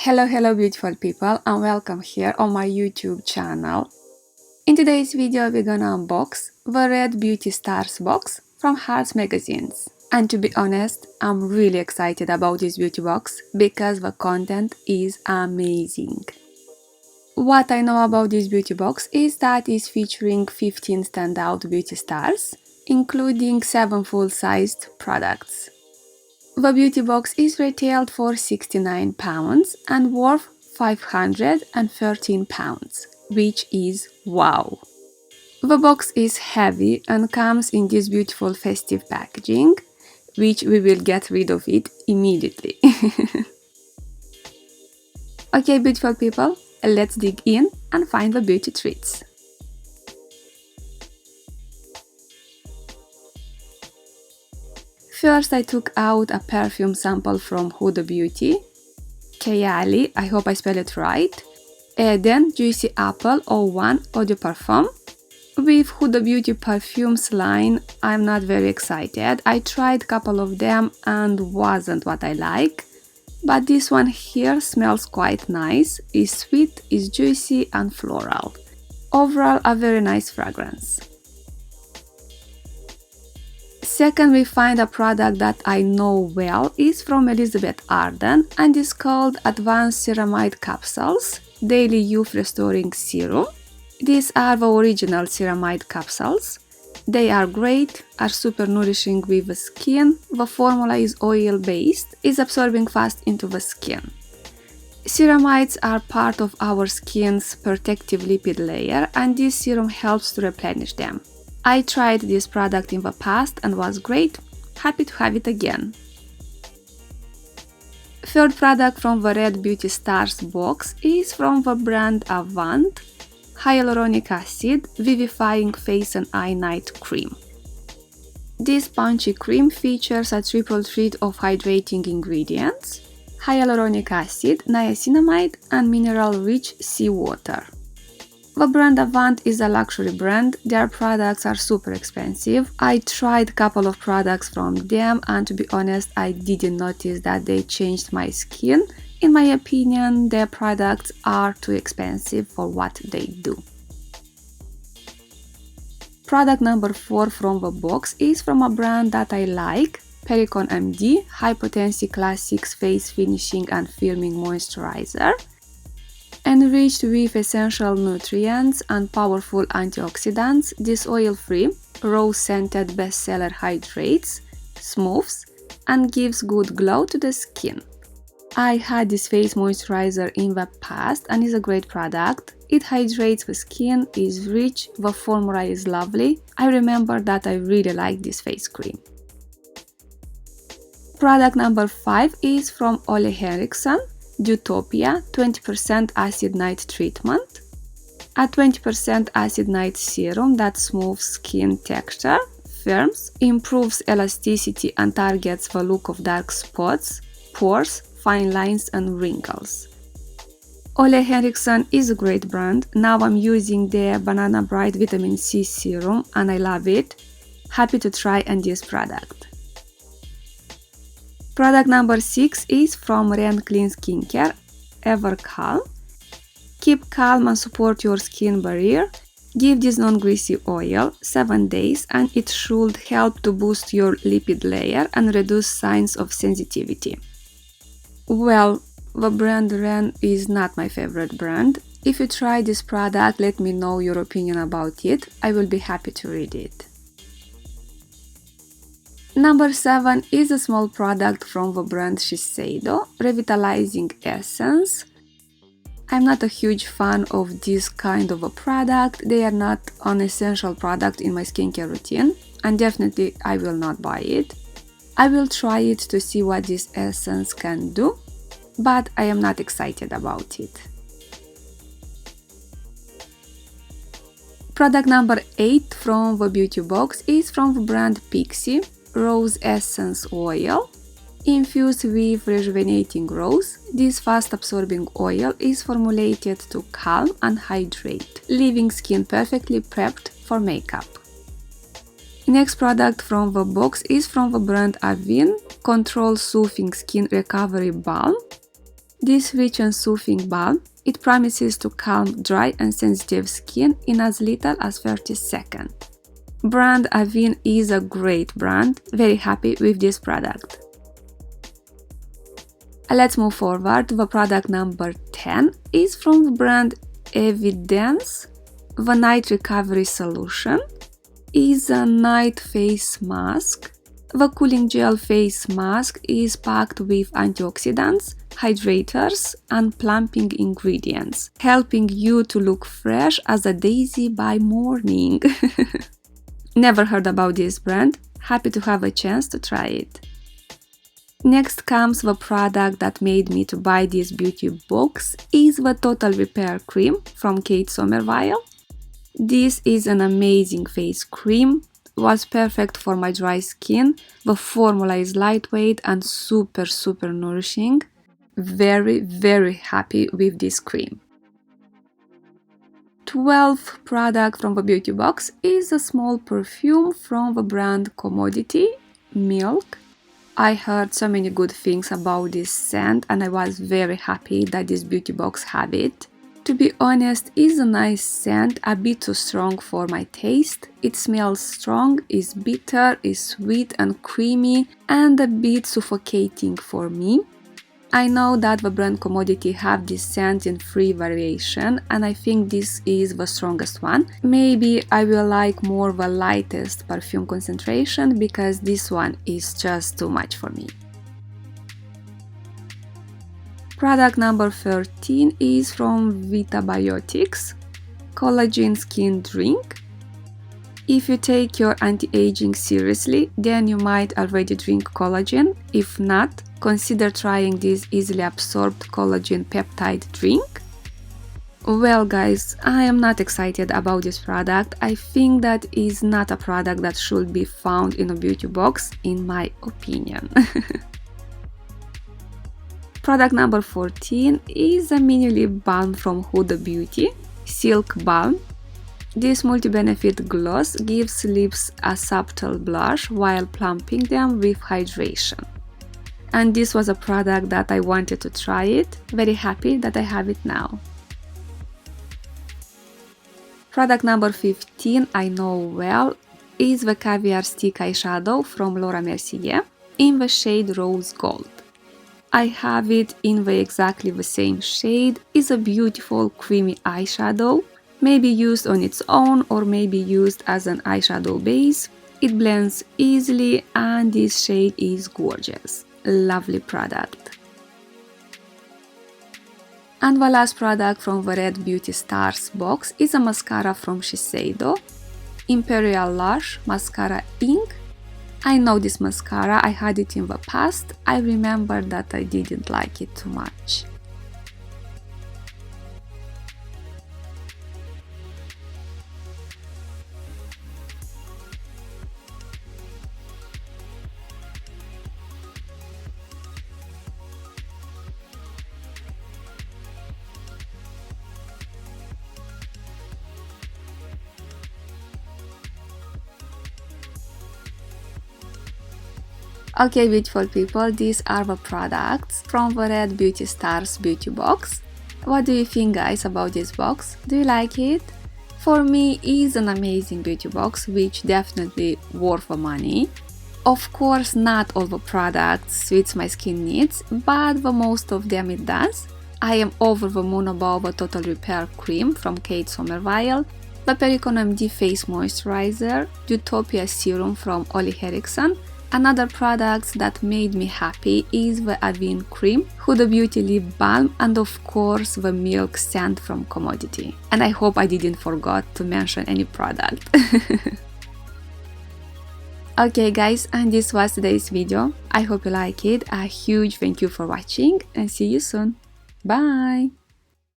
Hello beautiful people, and welcome here on my YouTube channel. In today's video we're gonna unbox the Red Beauty Stars box from Hearts Magazines. And to be honest, I'm really excited about this beauty box because the content is amazing. What I know about this beauty box is that it's featuring 15 standout beauty stars, including 7 full-sized products. The beauty box is retailed for £69 and worth £513, which is wow! The box is heavy and comes in this beautiful festive packaging, which we will get rid of it immediately. Okay, beautiful people, let's dig in and find the beauty treats. First, I took out a perfume sample from Huda Beauty, Kayali, I hope I spelled it right, Eden Juicy Apple 01 Eau de Parfum. With Huda Beauty perfumes line, I'm not very excited. I tried a couple of them and wasn't what I like, but this one here smells quite nice, is sweet, is juicy and floral. Overall, a very nice fragrance. Second, we find a product that I know well, is from Elizabeth Arden and is called Advanced Ceramide Capsules Daily Youth Restoring Serum. These are the original ceramide capsules. They are great, are super nourishing with the skin. The formula is oil based, is absorbing fast into the skin. Ceramides are part of our skin's protective lipid layer and this serum helps to replenish them. I tried this product in the past and was great, happy to have it again. Third product from the Red Beauty Stars box is from the brand Avant, Hyaluronic Acid Vivifying Face and Eye Night Cream. This punchy cream features a triple treat of hydrating ingredients, hyaluronic acid, niacinamide and mineral-rich seawater. The brand Avant is a luxury brand, their products are super expensive. I tried a couple of products from them and to be honest, I didn't notice that they changed my skin. In my opinion, their products are too expensive for what they do. Product number 4 from the box is from a brand that I like, Pericon MD High Potency Classics Face Finishing and Firming Moisturizer. Enriched with essential nutrients and powerful antioxidants, this oil-free, rose-scented bestseller hydrates, smooths, and gives good glow to the skin. I had this face moisturizer in the past and is a great product. It hydrates the skin, is rich, the formula is lovely. I remember that I really like this face cream. Product number 5 is from Ole Henriksen, Dewtopia 20% Acid Night Treatment. A 20% Acid Night Serum that smooths skin texture, firms, improves elasticity and targets the look of dark spots, pores, fine lines and wrinkles. Ole Henriksen is a great brand. Now I'm using their Banana Bright Vitamin C Serum and I love it. Happy to try on this product. Product number 6 is from Ren Clean Skincare, Ever Calm. Keep calm and support your skin barrier. Give this non-greasy oil 7 days and it should help to boost your lipid layer and reduce signs of sensitivity. Well, the brand Ren is not my favorite brand. If you try this product, let me know your opinion about it. I will be happy to read it. Number 7 is a small product from the brand Shiseido, Revitalizing Essence. I'm not a huge fan of this kind of a product. They are not an essential product in my skincare routine and definitely I will not buy it. I will try it to see what this essence can do, but I am not excited about it. Product number 8 from the beauty box is from the brand Pixi, Rose Essence Oil, infused with rejuvenating rose. This fast-absorbing oil is formulated to calm and hydrate, leaving skin perfectly prepped for makeup. Next product from the box is from the brand Avène Control Soothing Skin Recovery Balm. This rich and soothing balm, it promises to calm dry and sensitive skin in as little as 30 seconds. Brand Avène is a great brand, very happy with this product. Let's move forward. The product number 10 is from the brand Evidence. The Night Recovery Solution is a night face mask. The cooling gel face mask is packed with antioxidants, hydrators, and plumping ingredients, helping you to look fresh as a daisy by morning. Never heard about this brand, happy to have a chance to try it. Next comes the product that made me to buy this beauty box is the Total Repair Cream from Kate Somerville. This is an amazing face cream, was perfect for my dry skin. The formula is lightweight and super nourishing. Very happy with this cream. 12th product from the beauty box is a small perfume from the brand Commodity, Milk. I heard so many good things about this scent and I was very happy that this beauty box had it. To be honest, it's a nice scent, a bit too strong for my taste. It smells strong, is bitter, is sweet and creamy, and a bit suffocating for me. I know that the brand Commodity have this scent in 3 variations, and I think this is the strongest one. Maybe I will like more the lightest perfume concentration, because this one is just too much for me. Product number 13 is from Vitabiotics, Collagen Skin Drink. If you take your anti-aging seriously, then you might already drink collagen. If not, consider trying this easily absorbed collagen peptide drink. Well guys, I am not excited about this product. I think that is not a product that should be found in a beauty box, in my opinion. Product number 14 is a mini lip balm from Huda Beauty, Silk Balm. This multi-benefit gloss gives lips a subtle blush while plumping them with hydration. And this was a product that I wanted to try it. Very happy that I have it now. Product number 15 I know well is the Caviar Stick Eyeshadow from Laura Mercier in the shade Rose Gold. I have it in exactly the same shade. It's a beautiful creamy eyeshadow, maybe used on its own or maybe used as an eyeshadow base. It blends easily and this shade is gorgeous. Lovely product. And the last product from the Red Beauty Stars box is a mascara from Shiseido, Imperial Lash Mascara Ink. I know this mascara, I had it in the past. I remember that I didn't like it too much. Okay, beautiful people, these are the products from the Red Beauty Stars beauty box. What do you think guys about this box? Do you like it? For me, it's an amazing beauty box, which definitely worth the money. Of course, not all the products suits my skin needs, but the most of them it does. I am over the moon about the Total Repair Cream from Kate Somerville, the Pericon MD Face Moisturizer, Utopia Serum from Ole Henriksen. Another product that made me happy is the Avène Cream, Huda Beauty Lip Balm, and of course the Milk Scent from Commodity. And I hope I didn't forget to mention any product. Okay guys, and this was today's video. I hope you like it. A huge thank you for watching and see you soon. Bye!